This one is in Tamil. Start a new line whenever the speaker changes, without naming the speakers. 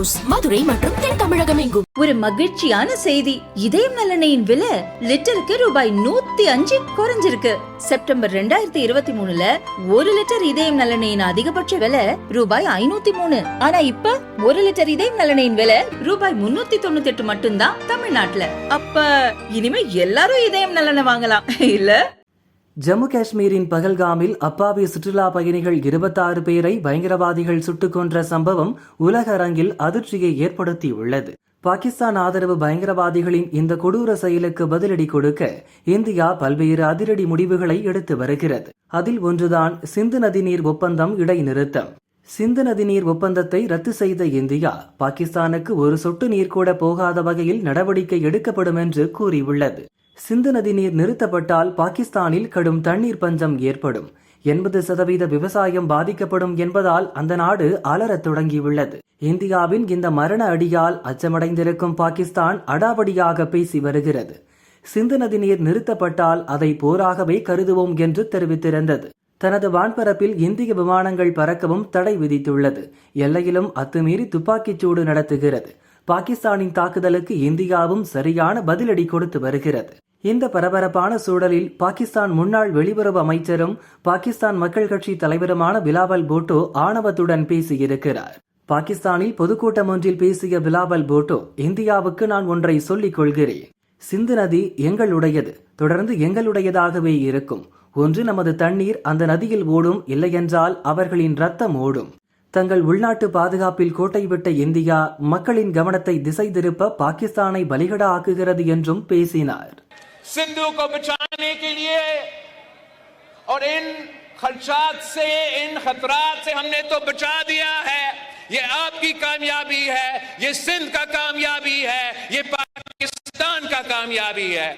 ஜூஸ் மதுரை மற்றும் தென் தமிழகம் எங்கும்.
ஒரு மகிழ்ச்சியான செய்தி, இதயம் நல்லெண்ணெயின் விலை லிட்டருக்கு ரூபாய் 105 குறைஞ்சிருக்கு. செப்டம்பர் 2023ல 1 லிட்டர் இதயம் நல்லெண்ணெயின் அதிகபட்ச விலை ரூபாய் 503. ஆனா இப்ப 1 லிட்டர் இதயம் நல்லெண்ணெயின் விலை ரூபாய் 398 மட்டும்தான் தமிழ்நாட்டுல. அப்ப இனிமே எல்லாரும் இதயம் நல்லெண்ணெய் வாங்கலாம் இல்ல?
ஜம்மு காஷ்மீரின் பகல்காமில் அப்பாவி சுற்றுலா பயணிகள் 26 பேரை பயங்கரவாதிகள் சுட்டுக் கொன்ற சம்பவம் உலக அரங்கில் அதிர்ச்சியை ஏற்படுத்தியுள்ளது. பாகிஸ்தான் ஆதரவு பயங்கரவாதிகளின் இந்த கொடூர செயலுக்கு பதிலடி கொடுக்க இந்தியா பல்வேறு அதிரடி முடிவுகளை எடுத்து வருகிறது. அதில் ஒன்றுதான் சிந்து நதிநீர் ஒப்பந்தம் இடைநிறுத்தம். சிந்து நதிநீர் ஒப்பந்தத்தை ரத்து செய்த இந்தியா பாகிஸ்தானுக்கு ஒரு சொட்டு நீர் கூட போகாத வகையில் நடவடிக்கை எடுக்கப்படும் என்று கூறியுள்ளது. சிந்து நதி நீர் நிறுத்தப்பட்டால் பாகிஸ்தானில் கடும் தண்ணீர் பஞ்சம் ஏற்படும், 80% விவசாயம் பாதிக்கப்படும் என்பதால் அந்த நாடு அலறத் தொடங்கியுள்ளது. இந்தியாவின் இந்த மரண அடியால் அச்சமடைந்திருக்கும் பாகிஸ்தான் அடாவடியாக பேசி வருகிறது. சிந்து நதி நீர் நிறுத்தப்பட்டால் அதை போராகவே கருதுவோம் என்று தெரிவித்திருந்தது. தனது வான்பரப்பில் இந்திய விமானங்கள் பறக்கவும் தடை விதித்துள்ளது. எல்லையிலும் அத்துமீறி துப்பாக்கிச்சூடு நடத்துகிறது. பாகிஸ்தானின் தாக்குதலுக்கு இந்தியாவும் சரியான பதிலடி கொடுத்து வருகிறது. இந்த பரபரப்பான சூழலில் பாகிஸ்தான் முன்னாள் வெளியுறவு அமைச்சரும் பாகிஸ்தான் மக்கள் கட்சி தலைவருமான பிலாவல் பூட்டோ ஆணவத்துடன் பேசியிருக்கிறார். பாகிஸ்தானில் பொதுக்கூட்டம் ஒன்றில் பேசிய பிலாவல் பூட்டோ, இந்தியாவுக்கு நான் ஒன்றை சொல்லிக் கொள்கிறேன். சிந்து நதி எங்களுடையது, தொடர்ந்து எங்களுடையதாகவே இருக்கும். ஒன்று நமது தண்ணீர் அந்த நதியில் ஓடும், இல்லையென்றால் அவர்களின் ரத்தம் ஓடும். தங்கள் உள்நாட்டு பாதுகாப்பில் கோட்டை விட்ட இந்தியா மக்களின் கவனத்தை திசை திருப்ப பாகிஸ்தானை பலிகடா ஆக்குகிறது என்றும் பேசினார்.
सिंधु को बचाने के लिए और इन खदशात से, इन खतरात से हमने तो बचा दिया है. ये आपकी कामयाबी है, ये सिंध का कामयाबी है, ये पाकिस्तान का कामयाबी है.